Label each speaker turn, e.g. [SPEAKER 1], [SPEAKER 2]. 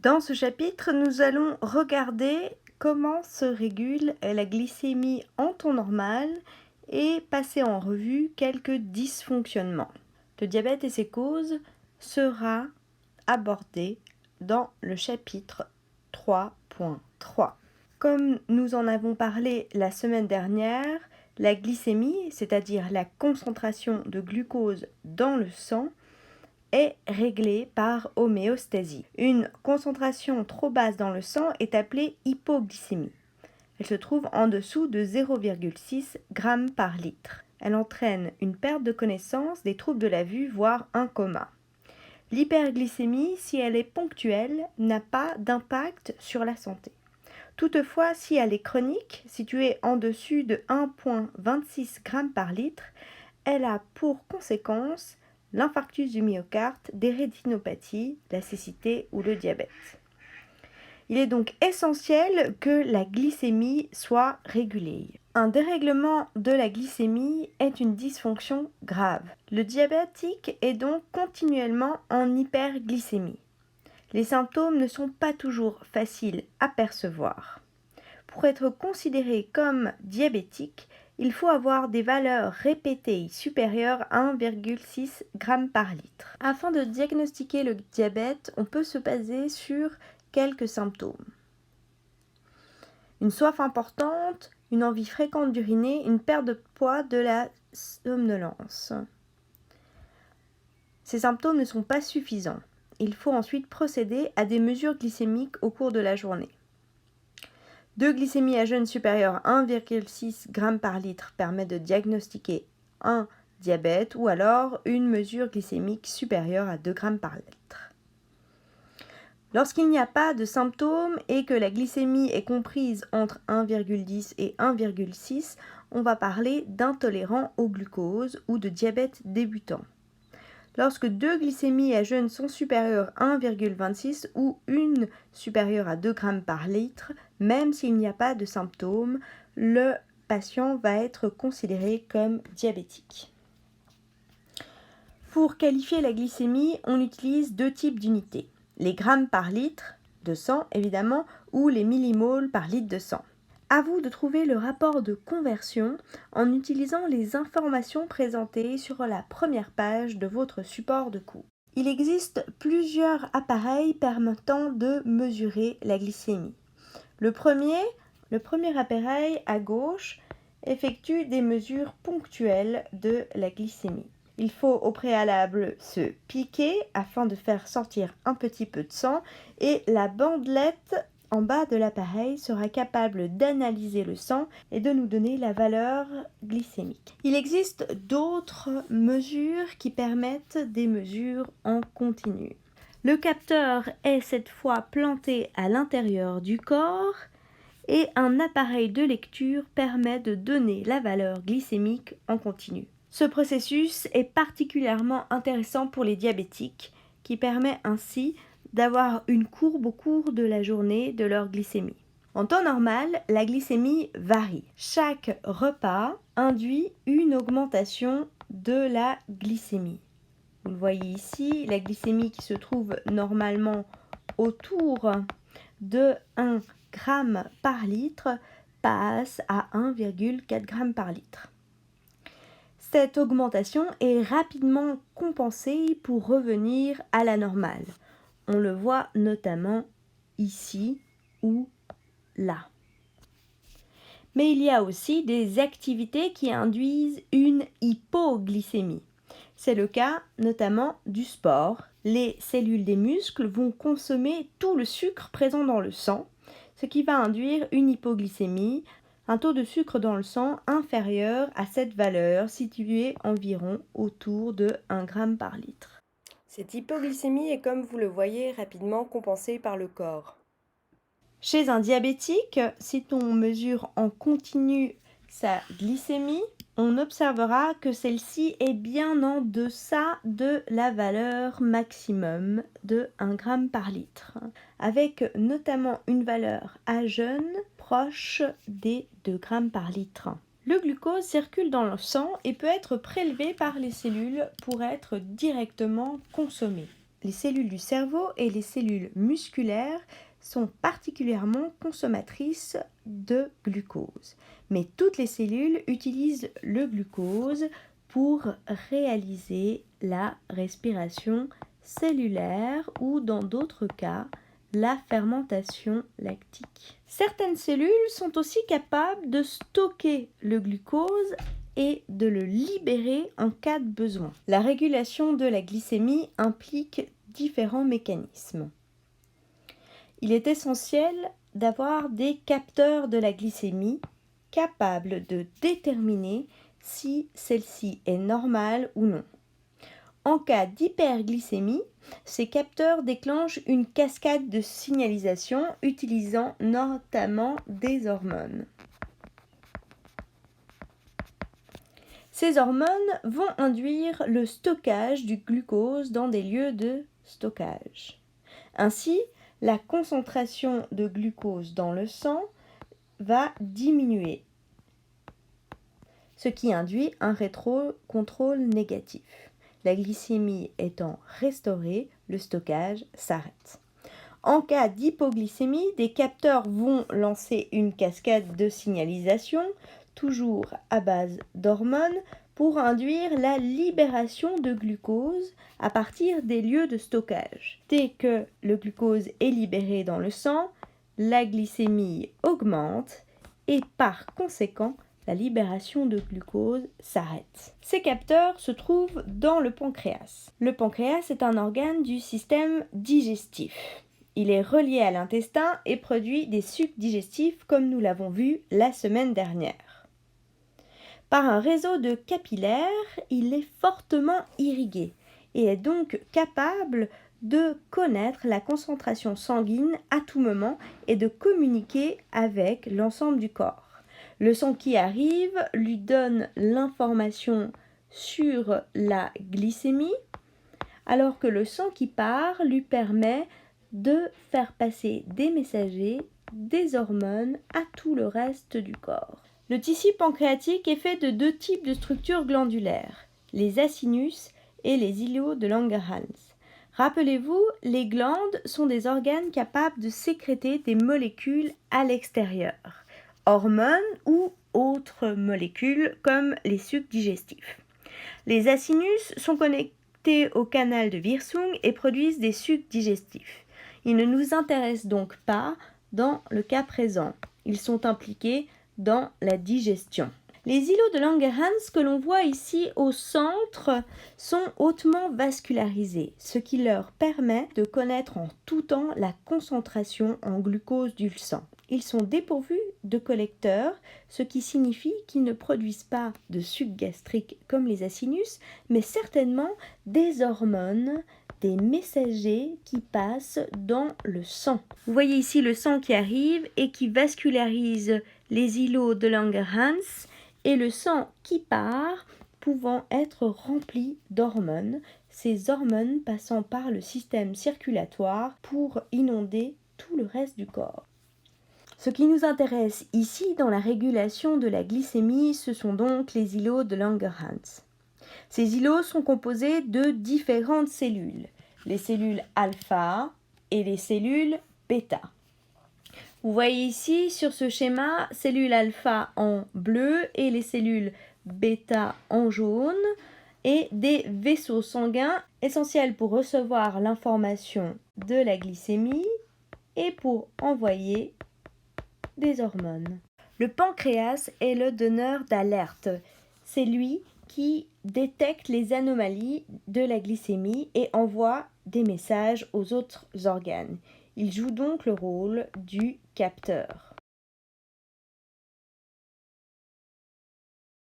[SPEAKER 1] Dans ce chapitre, nous allons regarder comment se régule la glycémie en temps normal et passer en revue quelques dysfonctionnements. Le diabète et ses causes sera abordé dans le chapitre 3.3. Comme nous en avons parlé la semaine dernière, la glycémie, c'est-à-dire la concentration de glucose dans le sang, est réglée par homéostasie. Une concentration trop basse dans le sang est appelée hypoglycémie. Elle se trouve en dessous de 0,6 g par litre. Elle entraîne une perte de connaissance, des troubles de la vue, voire un coma. L'hyperglycémie, si elle est ponctuelle, n'a pas d'impact sur la santé. Toutefois, si elle est chronique, située en dessus de 1,26 g par litre, elle a pour conséquence l'infarctus du myocarde, des rétinopathies, la cécité ou le diabète. Il est donc essentiel que la glycémie soit régulée. Un dérèglement de la glycémie est une dysfonction grave. Le diabétique est donc continuellement en hyperglycémie. Les symptômes ne sont pas toujours faciles à percevoir. Pour être considéré comme diabétique, il faut avoir des valeurs répétées supérieures à 1,6 g par litre. Afin de diagnostiquer le diabète, on peut se baser sur quelques symptômes. Une soif importante, une envie fréquente d'uriner, une perte de poids, de la somnolence. Ces symptômes ne sont pas suffisants. Il faut ensuite procéder à des mesures glycémiques au cours de la journée. Deux glycémies à jeûne supérieures à 1,6 g par litre permet de diagnostiquer un diabète ou alors une mesure glycémique supérieure à 2 g par litre. Lorsqu'il n'y a pas de symptômes et que la glycémie est comprise entre 1,10 et 1,6, on va parler d'intolérant au glucose ou de diabète débutant. Lorsque deux glycémies à jeûne sont supérieures à 1,26 ou une supérieure à 2 g par litre, même s'il n'y a pas de symptômes, le patient va être considéré comme diabétique. Pour qualifier la glycémie, on utilise deux types d'unités, les grammes par litre de sang évidemment ou les millimoles par litre de sang. À vous de trouver le rapport de conversion en utilisant les informations présentées sur la première page de votre support de cours. Il existe plusieurs appareils permettant de mesurer la glycémie. Le premier appareil à gauche effectue des mesures ponctuelles de la glycémie. Il faut au préalable se piquer afin de faire sortir un petit peu de sang et la bandelette en bas de l'appareil sera capable d'analyser le sang et de nous donner la valeur glycémique. Il existe d'autres mesures qui permettent des mesures en continu. Le capteur est cette fois planté à l'intérieur du corps et un appareil de lecture permet de donner la valeur glycémique en continu. Ce processus est particulièrement intéressant pour les diabétiques qui permet ainsi d'avoir une courbe au cours de la journée de leur glycémie. En temps normal, la glycémie varie. Chaque repas induit une augmentation de la glycémie. Vous le voyez ici, la glycémie qui se trouve normalement autour de 1 g par litre passe à 1,4 g par litre. Cette augmentation est rapidement compensée pour revenir à la normale. On le voit notamment ici ou là. Mais il y a aussi des activités qui induisent une hypoglycémie. C'est le cas notamment du sport. Les cellules des muscles vont consommer tout le sucre présent dans le sang, ce qui va induire une hypoglycémie, un taux de sucre dans le sang inférieur à cette valeur située environ autour de 1 g par litre.
[SPEAKER 2] Cette hypoglycémie est, comme vous le voyez, rapidement compensée par le corps.
[SPEAKER 1] Chez un diabétique, si on mesure en continu sa glycémie, on observera que celle-ci est bien en deçà de la valeur maximum de 1 g par litre, avec notamment une valeur à jeûne proche des 2 g par litre. Le glucose circule dans le sang et peut être prélevé par les cellules pour être directement consommé. les cellules du cerveau et les cellules musculaires sont particulièrement consommatrices de glucose. Mais toutes les cellules utilisent le glucose pour réaliser la respiration cellulaire ou dans d'autres cas, la fermentation lactique. Certaines cellules sont aussi capables de stocker le glucose et de le libérer en cas de besoin. La régulation de la glycémie implique différents mécanismes. Il est essentiel d'avoir des capteurs de la glycémie capables de déterminer si celle-ci est normale ou non. En cas d'hyperglycémie, ces capteurs déclenchent une cascade de signalisation utilisant notamment des hormones. Ces hormones vont induire le stockage du glucose dans des lieux de stockage. Ainsi, la concentration de glucose dans le sang va diminuer, ce qui induit un rétrocontrôle négatif. La glycémie étant restaurée, le stockage s'arrête. En cas d'hypoglycémie, des capteurs vont lancer une cascade de signalisation, toujours à base d'hormones, pour induire la libération de glucose à partir des lieux de stockage. Dès que le glucose est libéré dans le sang, la glycémie augmente et par conséquent, la libération de glucose s'arrête. Ces capteurs se trouvent dans le pancréas. Le pancréas est un organe du système digestif. Il est relié à l'intestin et produit des sucs digestifs comme nous l'avons vu la semaine dernière. Par un réseau de capillaires, il est fortement irrigué et est donc capable de connaître la concentration sanguine à tout moment et de communiquer avec l'ensemble du corps. Le sang qui arrive lui donne l'information sur la glycémie, alors que le sang qui part lui permet de faire passer des messagers, des hormones à tout le reste du corps. Le tissu pancréatique est fait de deux types de structures glandulaires, les acinus et les îlots de Langerhans. Rappelez-vous, les glandes sont des organes capables de sécréter des molécules à l'extérieur, hormones ou autres molécules comme les sucs digestifs. Les acinus sont connectés au canal de Wirsung et produisent des sucs digestifs. Ils ne nous intéressent donc pas dans le cas présent. Ils sont impliqués dans la digestion. Les îlots de Langerhans que l'on voit ici au centre sont hautement vascularisés, ce qui leur permet de connaître en tout temps la concentration en glucose du sang. Ils sont dépourvus de collecteurs, ce qui signifie qu'ils ne produisent pas de suc gastrique comme les acinus, mais certainement des hormones, des messagers qui passent dans le sang. Vous voyez ici le sang qui arrive et qui vascularise les îlots de Langerhans et le sang qui part pouvant être rempli d'hormones, ces hormones passant par le système circulatoire pour inonder tout le reste du corps. Ce qui nous intéresse ici dans la régulation de la glycémie, ce sont donc les îlots de Langerhans. Ces îlots sont composés de différentes cellules, les cellules alpha et les cellules bêta. Vous voyez ici sur ce schéma, cellules alpha en bleu et les cellules bêta en jaune et des vaisseaux sanguins essentiels pour recevoir l'information de la glycémie et pour envoyer des hormones. Le pancréas est le donneur d'alerte. C'est lui qui détecte les anomalies de la glycémie et envoie des messages aux autres organes. Il joue donc le rôle du capteur.